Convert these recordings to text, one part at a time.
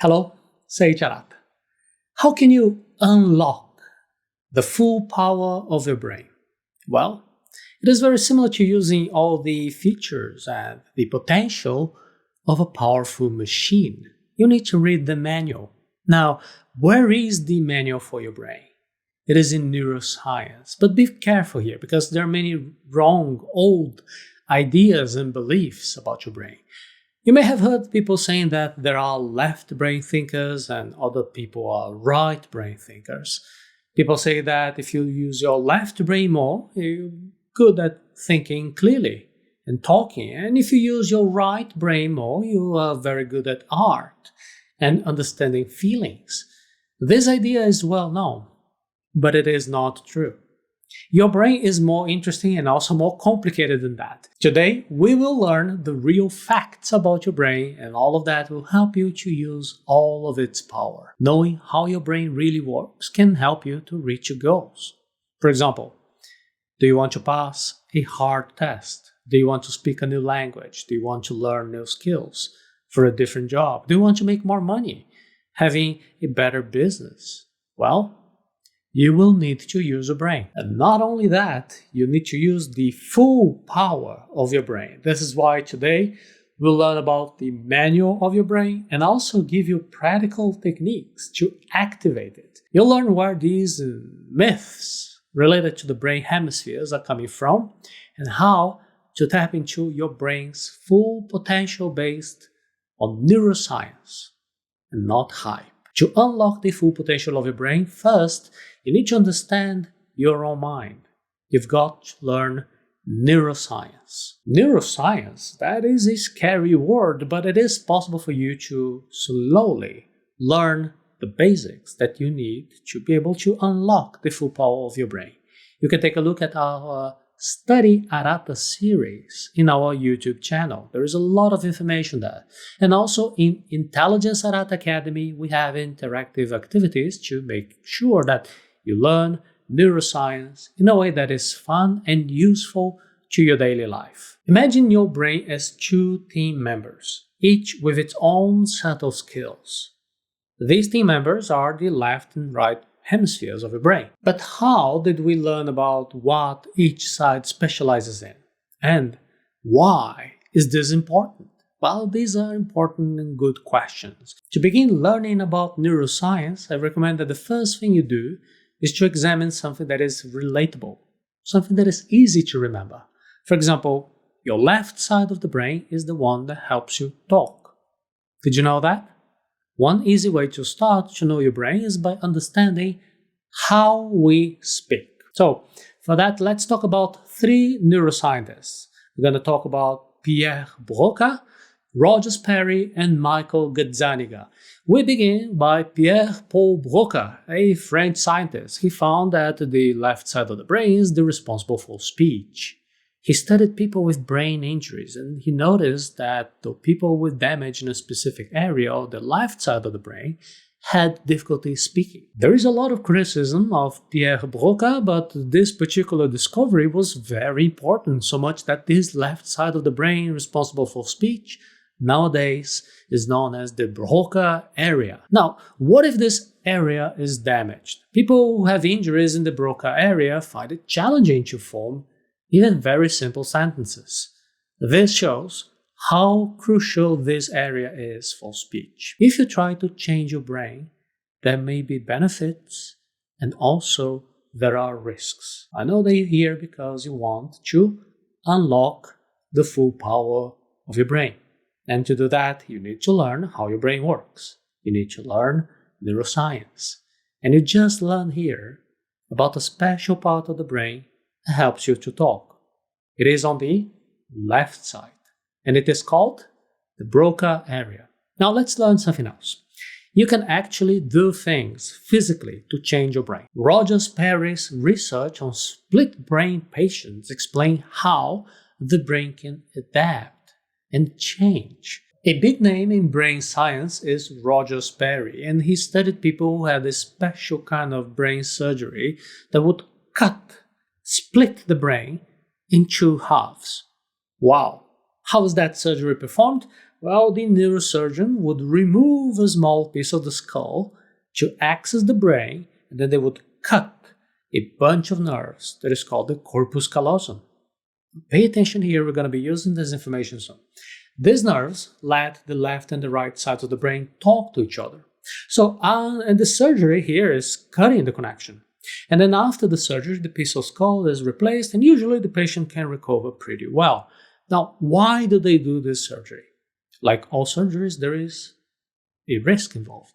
Hello, Seiiti Arata. How can you unlock the full power of your brain? Well, it is very similar to using all the features and the potential of a powerful machine. You need to read the manual. Now, where is the manual for your brain? It is in neuroscience. But be careful here because there are many wrong, old ideas and beliefs about your brain. You may have heard people saying that there are left brain thinkers and other people are right brain thinkers. People say that if you use your left brain more, you're good at thinking clearly and talking. And if you use your right brain more, you are very good at art and understanding feelings. This idea is well known, but it is not true. Your brain is more interesting and also more complicated than that. Today, we will learn the real facts about your brain, and all of that will help you to use all of its power. Knowing how your brain really works can help you to reach your goals. For example, do you want to pass a hard test? Do you want to speak a new language? Do you want to learn new skills for a different job? Do you want to make more money? Having a better business? Well, you will need to use your brain. And not only that, you need to use the full power of your brain. This is why today we'll learn about the manual of your brain and also give you practical techniques to activate it. You'll learn where these myths related to the brain hemispheres are coming from and how to tap into your brain's full potential based on neuroscience and not hype. To unlock the full potential of your brain, first, you need to understand your own mind. You've got to learn neuroscience. Neuroscience, that is a scary word, but it is possible for you to slowly learn the basics that you need to be able to unlock the full power of your brain. You can take a look at our Seiiti Arata series in our YouTube channel. There is a lot of information there. And also in Intelligence Arata Academy, we have interactive activities to make sure that you learn neuroscience in a way that is fun and useful to your daily life. Imagine your brain as two team members, each with its own set of skills. These team members are the left and right hemispheres of your brain. But how did we learn about what each side specializes in? And why is this important? Well, these are important and good questions. To begin learning about neuroscience, I recommend that the first thing you do is to examine something that is relatable, something that is easy to remember. For example, your left side of the brain is the one that helps you talk. Did you know that? One easy way to start to know your brain is by understanding how we speak. So, for that, let's talk about three neuroscientists. We're going to talk about Pierre Broca, Roger Sperry, and Michael Gazzaniga. We begin by Pierre-Paul Broca, a French scientist. He found that the left side of the brain is responsible for speech. He studied people with brain injuries, and he noticed that the people with damage in a specific area of the left side of the brain had difficulty speaking. There is a lot of criticism of Pierre Broca, but this particular discovery was very important, so much that this left side of the brain responsible for speech nowadays is known as the Broca area. Now, what if this area is damaged? People who have injuries in the Broca area find it challenging to form even very simple sentences. This shows how crucial this area is for speech. If you try to change your brain, there may be benefits and also there are risks. I know that you're here because you want to unlock the full power of your brain. And to do that, you need to learn how your brain works. You need to learn neuroscience. And you just learn here about a special part of the brain that helps you to talk. It is on the left side, and it is called the Broca area. Now let's learn something else. You can actually do things physically to change your brain. Roger Sperry's research on split brain patients explain how the brain can adapt and change. A big name in brain science is Roger Sperry, and he studied people who had a special kind of brain surgery that would split the brain in two halves. Wow! How is that surgery performed? Well, the neurosurgeon would remove a small piece of the skull to access the brain, and then they would cut a bunch of nerves that is called the corpus callosum. Pay attention here, we're going to be using this information soon. These nerves let the left and the right sides of the brain talk to each other. And the surgery here is cutting the connection. And then after the surgery, the piece of skull is replaced, and usually the patient can recover pretty well. Now, why do they do this surgery? Like all surgeries, there is a risk involved.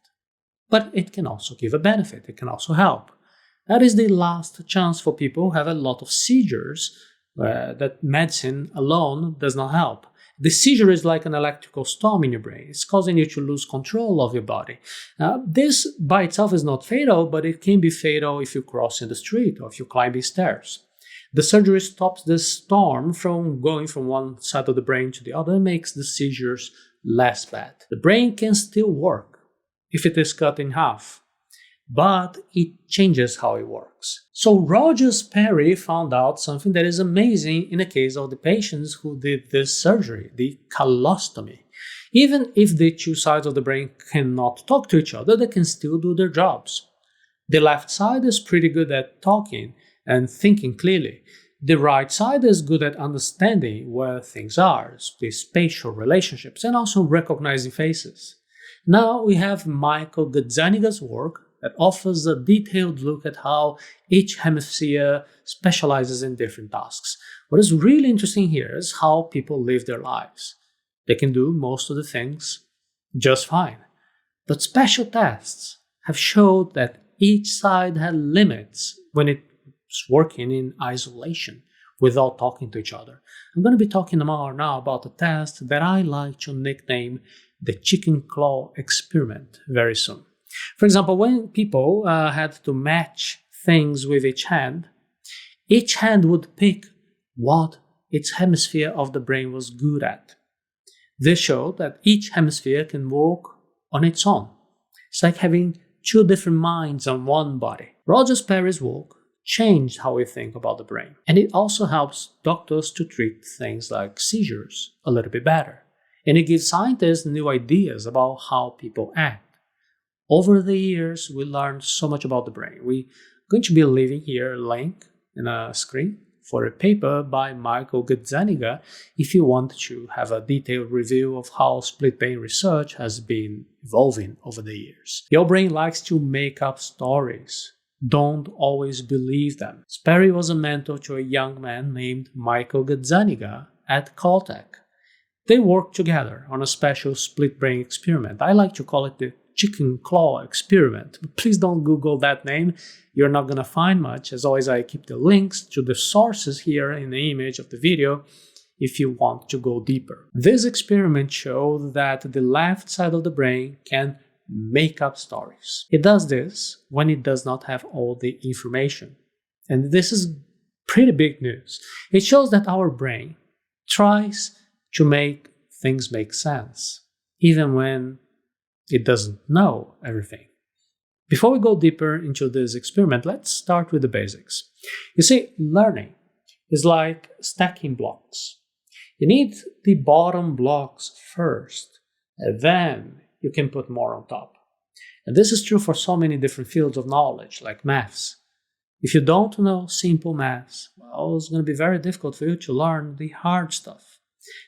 But it can also give a benefit, it can also help. That is the last chance for people who have a lot of seizures that medicine alone does not help. The seizure is like an electrical storm in your brain. It's causing you to lose control of your body. This by itself is not fatal, but it can be fatal if you cross in the street or if you climb stairs. The surgery stops this storm from going from one side of the brain to the other and makes the seizures less bad. The brain can still work if it is cut in half, but it changes how it works. So Roger Sperry found out something that is amazing in the case of the patients who did this surgery, the colostomy. Even if the two sides of the brain cannot talk to each other, they can still do their jobs. The left side is pretty good at talking and thinking clearly. The right side is good at understanding where things are, the spatial relationships, and also recognizing faces. Now we have Michael Gazzaniga's work that offers a detailed look at how each hemisphere specializes in different tasks. What is really interesting here is how people live their lives. They can do most of the things just fine. But special tests have showed that each side had limits when it's working in isolation without talking to each other. I'm going to be talking more now about a test that I like to nickname the chicken claw experiment very soon. For example, when people had to match things with each hand would pick what its hemisphere of the brain was good at. This showed that each hemisphere can work on its own. It's like having two different minds on one body. Roger Sperry's work changed how we think about the brain, and it also helps doctors to treat things like seizures a little bit better. And it gives scientists new ideas about how people act. Over the years, we learned so much about the brain. We're going to be leaving here a link in a screen for a paper by Michael Gazzaniga if you want to have a detailed review of how split brain research has been evolving over the years. Your brain likes to make up stories. Don't always believe them. Sperry was a mentor to a young man named Michael Gazzaniga at Caltech. They worked together on a special split brain experiment. I like to call it the chicken claw experiment. Please don't Google that name. You're not going to find much. As always, I keep the links to the sources here in the image of the video if you want to go deeper. This experiment showed that the left side of the brain can make up stories. It does this when it does not have all the information. And this is pretty big news. It shows that our brain tries to make things make sense, even when it doesn't know everything. Before we go deeper into this experiment, let's start with the basics. You see, learning is like stacking blocks. You need the bottom blocks first, and then you can put more on top. And this is true for so many different fields of knowledge, like maths. If you don't know simple maths, well, it's going to be very difficult for you to learn the hard stuff.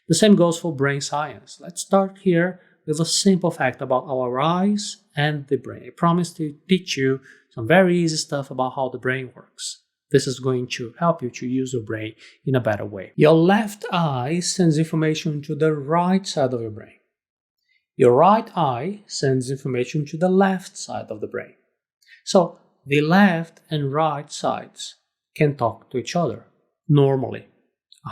The same goes for brain science. Let's start here with a simple fact about our eyes and the brain. I promise to teach you some very easy stuff about how the brain works. This is going to help you to use your brain in a better way. Your left eye sends information to the right side of your brain. Your right eye sends information to the left side of the brain. So the left and right sides can talk to each other normally.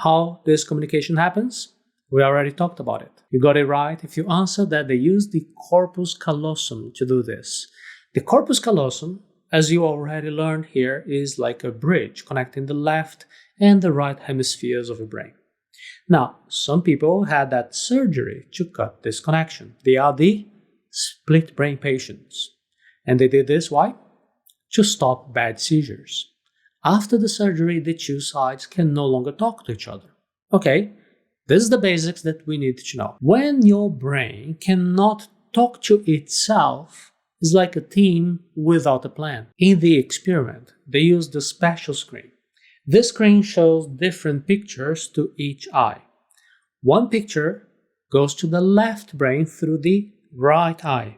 How this communication happens? We already talked about it. You got it right if you answered that they use the corpus callosum to do this. The corpus callosum, as you already learned here, is like a bridge connecting the left and the right hemispheres of your brain. Now, some people had that surgery to cut this connection. They are the split brain patients. And they did this, why? To stop bad seizures. After the surgery, the two sides can no longer talk to each other. Okay, This is the basics that we need to know. When your brain cannot talk to itself, it's like a team without a plan. In the experiment, they used a special screen. This screen shows different pictures to each eye. One picture goes to the left brain through the right eye.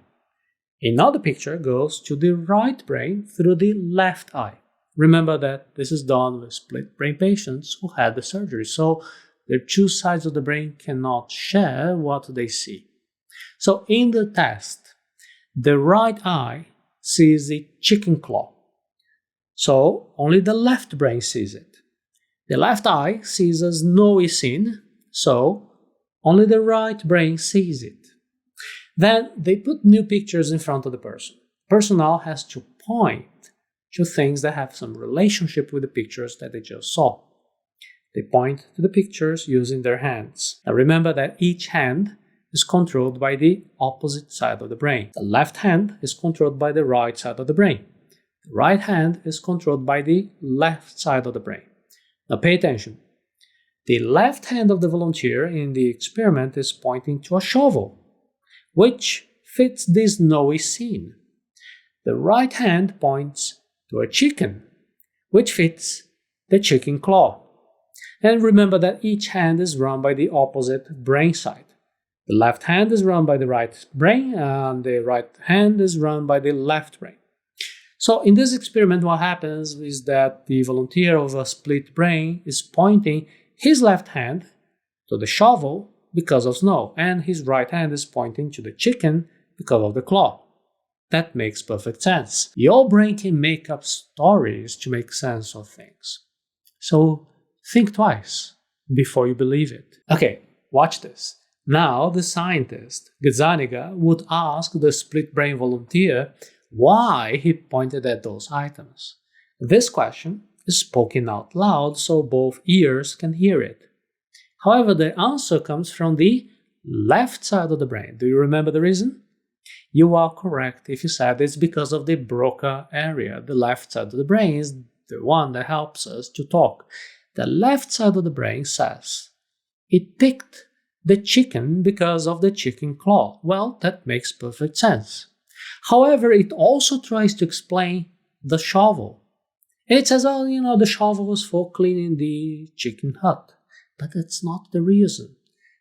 Another picture goes to the right brain through the left eye. Remember that this is done with split brain patients who had the surgery, so their two sides of the brain cannot share what they see. So in the test, the right eye sees the chicken claw. So only the left brain sees it. The left eye sees a snowy scene, so only the right brain sees it. Then they put new pictures in front of the person. The person now has to point to things that have some relationship with the pictures that they just saw. They point to the pictures using their hands. Now remember that each hand is controlled by the opposite side of the brain. The left hand is controlled by the right side of the brain. The right hand is controlled by the left side of the brain. Now pay attention. The left hand of the volunteer in the experiment is pointing to a shovel, which fits this snowy scene. The right hand points to a chicken, which fits the chicken claw. And remember that each hand is run by the opposite brain side. The left hand is run by the right brain, and the right hand is run by the left brain. So in this experiment, what happens is that the volunteer of a split brain is pointing his left hand to the shovel because of snow, and his right hand is pointing to the chicken because of the claw. That makes perfect sense. Your brain can make up stories to make sense of things. So think twice before you believe it. Okay, watch this. Now the scientist, Gazzaniga, would ask the split brain volunteer why he pointed at those items. This question is spoken out loud so both ears can hear it. However, the answer comes from the left side of the brain. Do you remember the reason? You are correct if you said it's because of the Broca area. The left side of the brain is the one that helps us to talk. The left side of the brain says it picked the chicken because of the chicken claw. Well, that makes perfect sense. However, it also tries to explain the shovel. It says, oh, the shovel was for cleaning the chicken hut. But that's not the reason.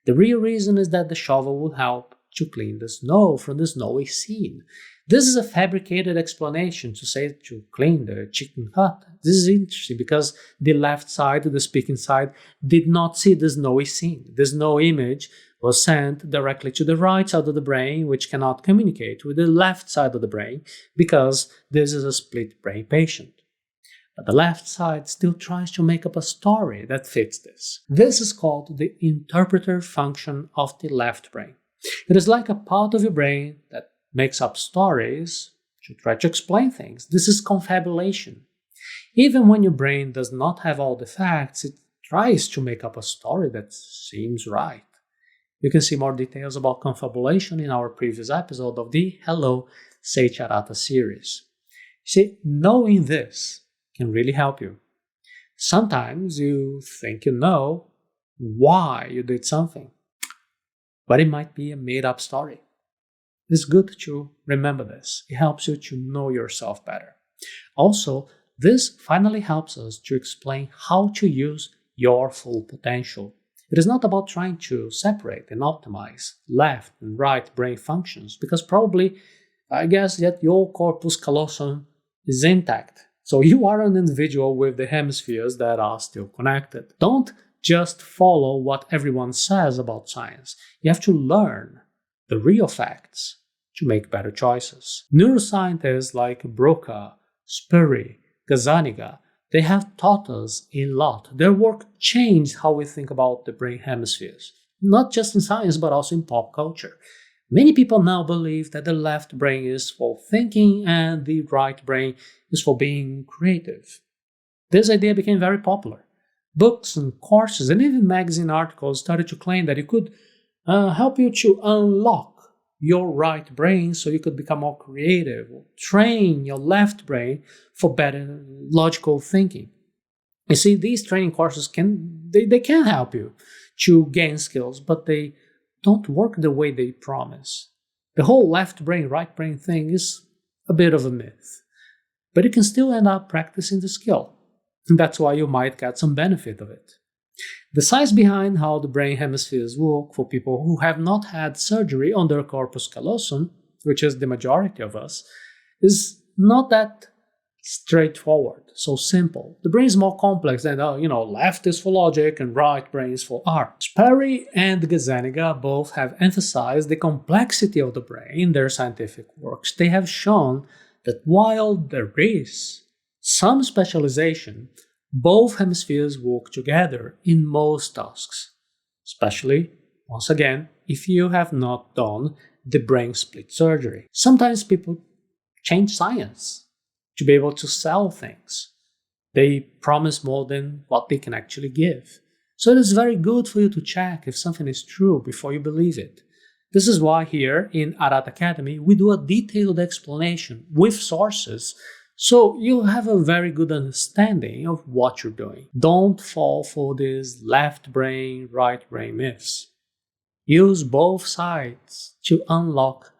The real reason is that the shovel would help to clean the snow from the snowy scene. This is a fabricated explanation to say to clean the chicken hut. This is interesting because the left side, the speaking side, did not see the snowy scene. The snow image was sent directly to the right side of the brain, which cannot communicate with the left side of the brain because this is a split brain patient. But the left side still tries to make up a story that fits this. This is called the interpreter function of the left brain. It is like a part of your brain that makes up stories to try to explain things. This is confabulation. Even when your brain does not have all the facts, it tries to make up a story that seems right. You can see more details about confabulation in our previous episode of the Hello, Seiiti Arata series. See, knowing this can really help you. Sometimes you think you know why you did something, but it might be a made-up story. It's good to remember this. It helps you to know yourself better. Also, this finally helps us to explain how to use your full potential. It is not about trying to separate and optimize left and right brain functions, because probably, I guess, that your corpus callosum is intact. So you are an individual with the hemispheres that are still connected. Don't just follow what everyone says about science. You have to learn the real facts to make better choices. Neuroscientists like Broca, Sperry, Gazzaniga, they have taught us a lot. Their work changed how we think about the brain hemispheres, not just in science but also in pop culture. Many people now believe that the left brain is for thinking and the right brain is for being creative. This idea became very popular. Books and courses and even magazine articles started to claim that it could help you to unlock your right brain so you could become more creative, or train your left brain for better logical thinking. You see, these training courses can help you to gain skills, but they don't work the way they promise. The whole left brain, right brain thing is a bit of a myth, but you can still end up practicing the skill. And that's why you might get some benefit of it. The science behind how the brain hemispheres work for people who have not had surgery on their corpus callosum, which is the majority of us, is not that straightforward, so simple. The brain is more complex than, left is for logic and right brain is for art. Sperry and Gazzaniga both have emphasized the complexity of the brain in their scientific works. They have shown that while there is some specialization, both hemispheres work together in most tasks, especially, once again, if you have not done the brain split surgery. Sometimes people change science to be able to sell things. They promise more than what they can actually give. So it is very good for you to check if something is true before you believe it. This is why here in Arata Academy we do a detailed explanation with sources, so you have a very good understanding of what you're doing. Don't fall for these left brain, right brain myths. Use both sides to unlock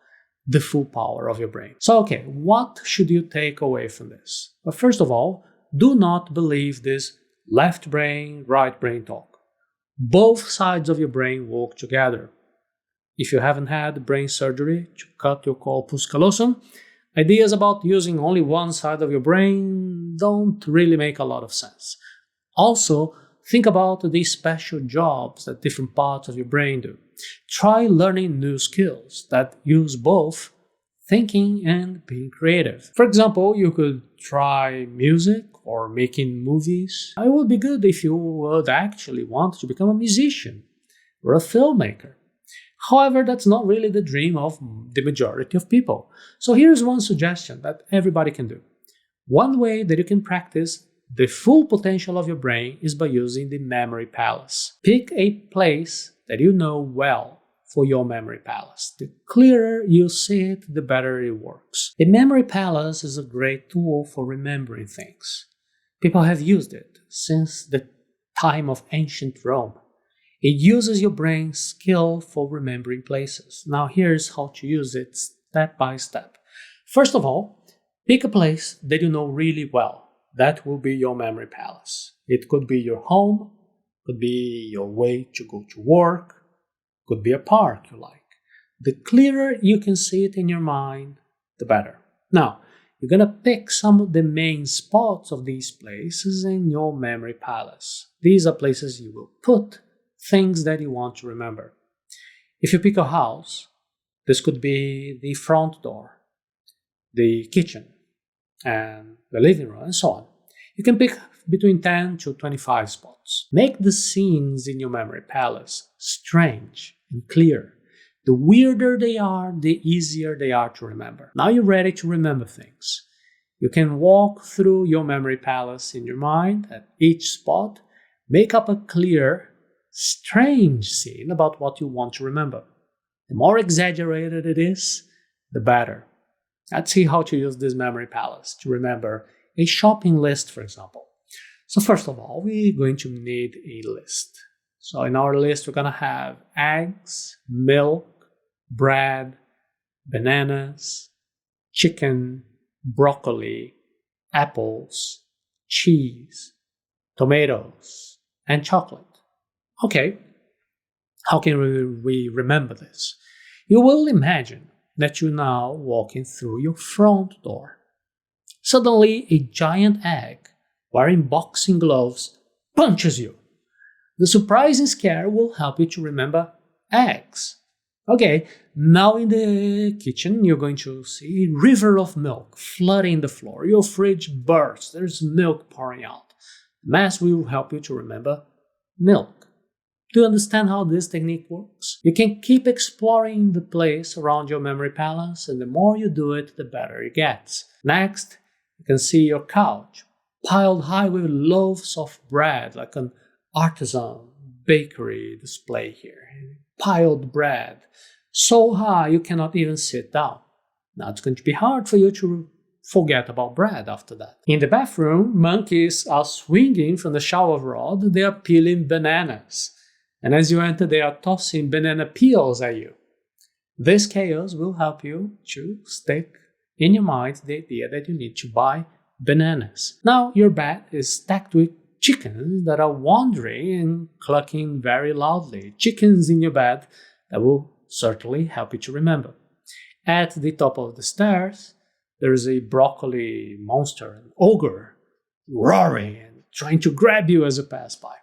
the full power of your brain. So, okay, what should you take away from this? Well, first of all, do not believe this left brain, right brain talk. Both sides of your brain work together. If you haven't had brain surgery to cut your corpus callosum, ideas about using only one side of your brain don't really make a lot of sense. Also, think about the special jobs that different parts of your brain do. Try learning new skills that use both thinking and being creative. For example, you could try music or making movies. It would be good if you would actually want to become a musician or a filmmaker. However, that's not really the dream of the majority of people. So here's one suggestion that everybody can do. One way that you can practice the full potential of your brain is by using the memory palace. Pick a place that you know well for your memory palace. The clearer you see it, the better it works. The memory palace is a great tool for remembering things. People have used it since the time of ancient Rome. It uses your brain's skill for remembering places. Now here's how to use it step by step. First of all, pick a place that you know really well. That will be your memory palace. It could be your home, could be your way to go to work, could be a park you like. The clearer you can see it in your mind, the better. Now, you're going to pick some of the main spots of these places in your memory palace. These are places you will put things that you want to remember. If you pick a house, this could be the front door, the kitchen, and the living room, and so on. You can pick between 10 to 25 spots. Make the scenes in your memory palace strange and clear. The weirder they are, the easier they are to remember. Now you're ready to remember things. You can walk through your memory palace in your mind at each spot, make up a clear, strange scene about what you want to remember. The more exaggerated it is, the better. Let's see how to use this memory palace to remember a shopping list, for example. So first of all, we're going to need a list. So in our list, we're going to have eggs, milk, bread, bananas, chicken, broccoli, apples, cheese, tomatoes, and chocolate. Okay, how can we remember this? You will imagine that you're now walking through your front door. Suddenly, a giant egg, wearing boxing gloves, punches you. The surprising scare will help you to remember eggs. Okay, now in the kitchen, you're going to see a river of milk flooding the floor. Your fridge bursts. There's milk pouring out. Math will help you to remember milk. Do you understand how this technique works? You can keep exploring the place around your memory palace, and the more you do it, the better it gets. Next, you can see your couch piled high with loaves of bread, like an artisan bakery display here. Piled bread, so high you cannot even sit down. Now it's going to be hard for you to forget about bread after that. In the bathroom, monkeys are swinging from the shower rod. They are peeling bananas. And as you enter, they are tossing banana peels at you. This chaos will help you to stick in your mind the idea that you need to buy bananas. Now your bed is stacked with chickens that are wandering and clucking very loudly. Chickens in your bed that will certainly help you to remember. At the top of the stairs, there is a broccoli monster, an ogre, roaring and trying to grab you as you pass by.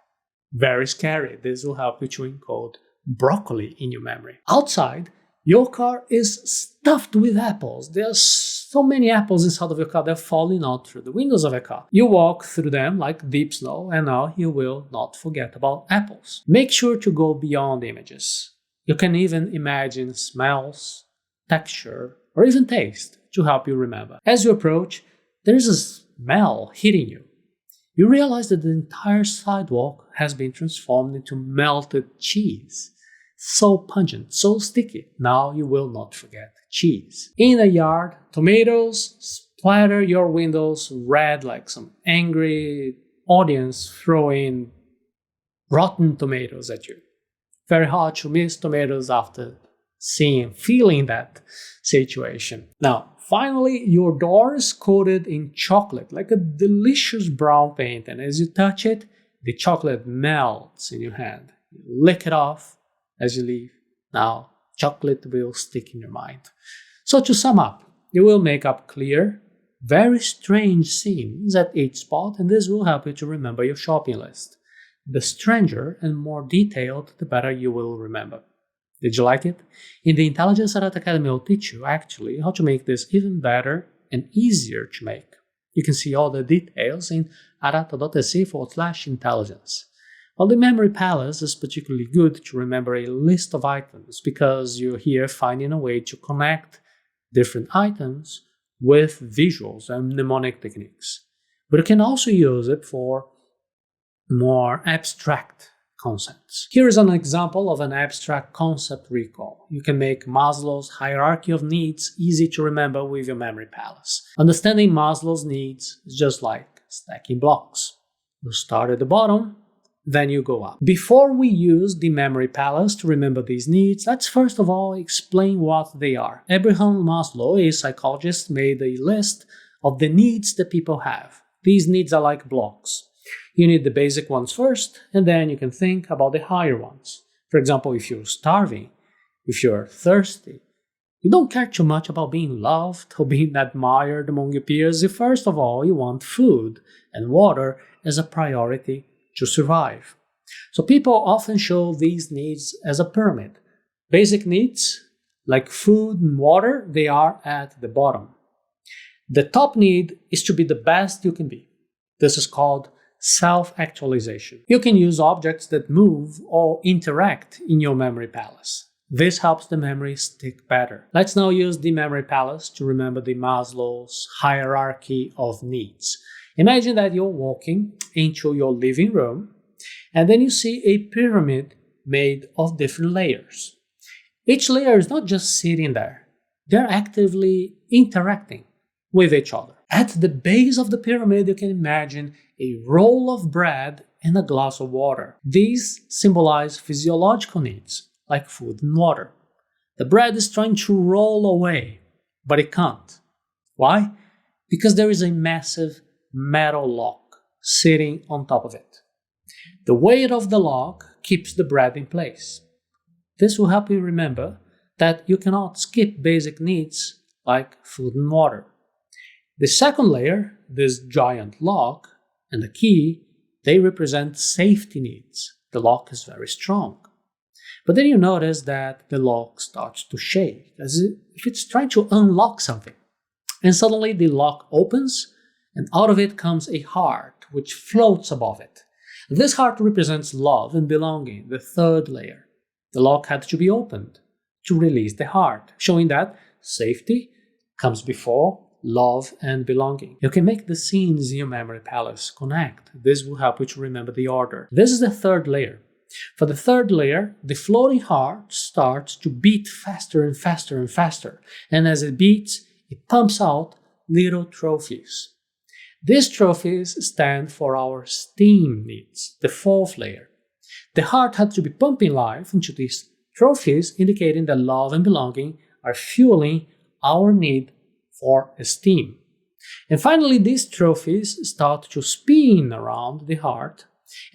Very scary. This will help you to encode broccoli in your memory. Outside, your car is stuffed with apples. There are so many apples inside of your car, they're falling out through the windows of your car. You walk through them like deep snow, and now you will not forget about apples. Make sure to go beyond images. You can even imagine smells, texture, or even taste to help you remember. As you approach, there is a smell hitting you. You realize that the entire sidewalk has been transformed into melted cheese. So pungent, so sticky. Now you will not forget cheese. In the yard, tomatoes splatter your windows red like some angry audience throwing rotten tomatoes at you. Very hard to miss tomatoes after feeling that situation. Now, finally, your door is coated in chocolate, like a delicious brown paint, and as you touch it, the chocolate melts in your hand. You lick it off as you leave. Now, chocolate will stick in your mind. So to sum up, you will make up clear, very strange scenes at each spot, and this will help you to remember your shopping list. The stranger and more detailed, the better you will remember. Did you like it? In the Intelligence Arata Academy, I'll teach you actually how to make this even better and easier to make. You can see all the details in arata.se/intelligence. Well, the memory palace is particularly good to remember a list of items because you're here finding a way to connect different items with visuals and mnemonic techniques. But you can also use it for more abstract concepts. Here is an example of an abstract concept recall. You can make Maslow's hierarchy of needs easy to remember with your memory palace. Understanding Maslow's needs is just like stacking blocks. You start at the bottom, then you go up. Before we use the memory palace to remember these needs, let's first of all explain what they are. Abraham Maslow, a psychologist, made a list of the needs that people have. These needs are like blocks. You need the basic ones first, and then you can think about the higher ones. For example, if you're starving, if you're thirsty, you don't care too much about being loved or being admired among your peers. If first of all you want food and water as a priority to survive. So people often show these needs as a pyramid. Basic needs, like food and water, they are at the bottom. The top need is to be the best you can be. This is called self-actualization. You can use objects that move or interact in your memory palace. This helps the memory stick better. Let's now use the memory palace to remember the Maslow's hierarchy of needs. Imagine that you're walking into your living room and then you see a pyramid made of different layers. Each layer is not just sitting there, they're actively interacting with each other. At the base of the pyramid, you can imagine a roll of bread and a glass of water. These symbolize physiological needs, like food and water. The bread is trying to roll away, but it can't. Why? Because there is a massive metal log sitting on top of it. The weight of the log keeps the bread in place. This will help you remember that you cannot skip basic needs like food and water. The second layer, this giant log, and the key, they represent safety needs. The lock is very strong. But then you notice that the lock starts to shake, as if it's trying to unlock something. And suddenly the lock opens, and out of it comes a heart, which floats above it. This heart represents love and belonging, the third layer. The lock had to be opened to release the heart, showing that safety comes before love and belonging. You can make the scenes in your memory palace connect. This will help you to remember the order. This is the third layer. For the third layer, the floating heart starts to beat faster and faster and faster. And as it beats, it pumps out little trophies. These trophies stand for our STEAM needs, the fourth layer. The heart had to be pumping life into these trophies, indicating that love and belonging are fueling our need for esteem. And finally, these trophies start to spin around the heart,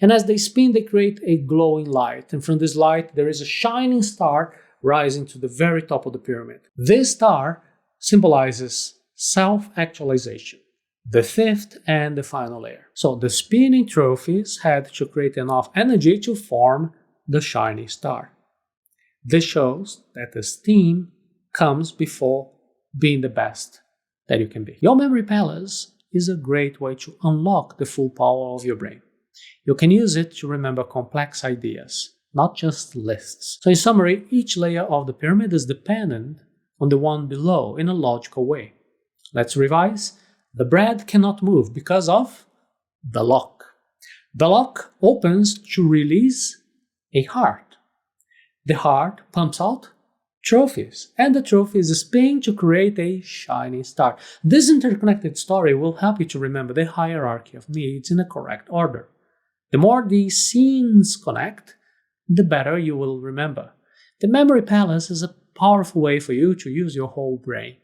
and as they spin, they create a glowing light, and from this light there is a shining star rising to the very top of the pyramid. This star symbolizes self-actualization, the fifth and the final layer. So the spinning trophies had to create enough energy to form the shining star. This shows that esteem comes before being the best that you can be. Your memory palace is a great way to unlock the full power of your brain. You can use it to remember complex ideas, not just lists. So in summary, each layer of the pyramid is dependent on the one below in a logical way. Let's revise. The bread cannot move because of the lock. The lock opens to release a heart. The heart pumps out trophies, and the trophies spin to create a shining star. This interconnected story will help you to remember the hierarchy of needs in a correct order. The more these scenes connect, the better you will remember. The memory palace is a powerful way for you to use your whole brain.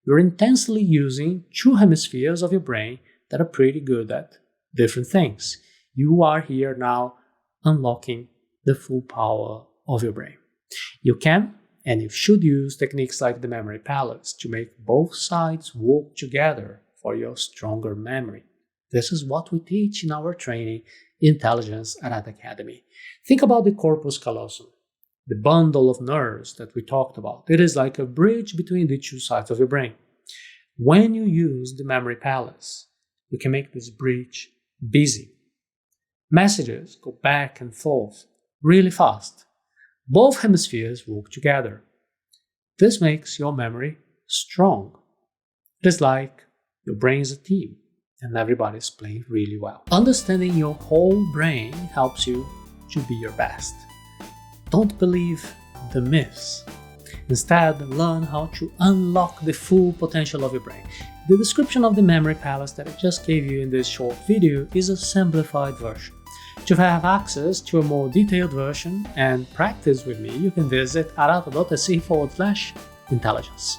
You're intensely using two hemispheres of your brain that are pretty good at different things. You are here now unlocking the full power of your brain. You can and you should use techniques like the memory palace to make both sides work together for your stronger memory. This is what we teach in our training, Intelligence Arata Academy. Think about the corpus callosum, the bundle of nerves that we talked about. It is like a bridge between the two sides of your brain. When you use the memory palace, you can make this bridge busy. Messages go back and forth really fast. Both hemispheres work together. This makes your memory strong. It is like your brain is a team and everybody's playing really well. Understanding your whole brain helps you to be your best. Don't believe the myths. Instead, learn how to unlock the full potential of your brain. The description of the memory palace that I just gave you in this short video is a simplified version. To have access to a more detailed version and practice with me, you can visit arata.se/intelligence.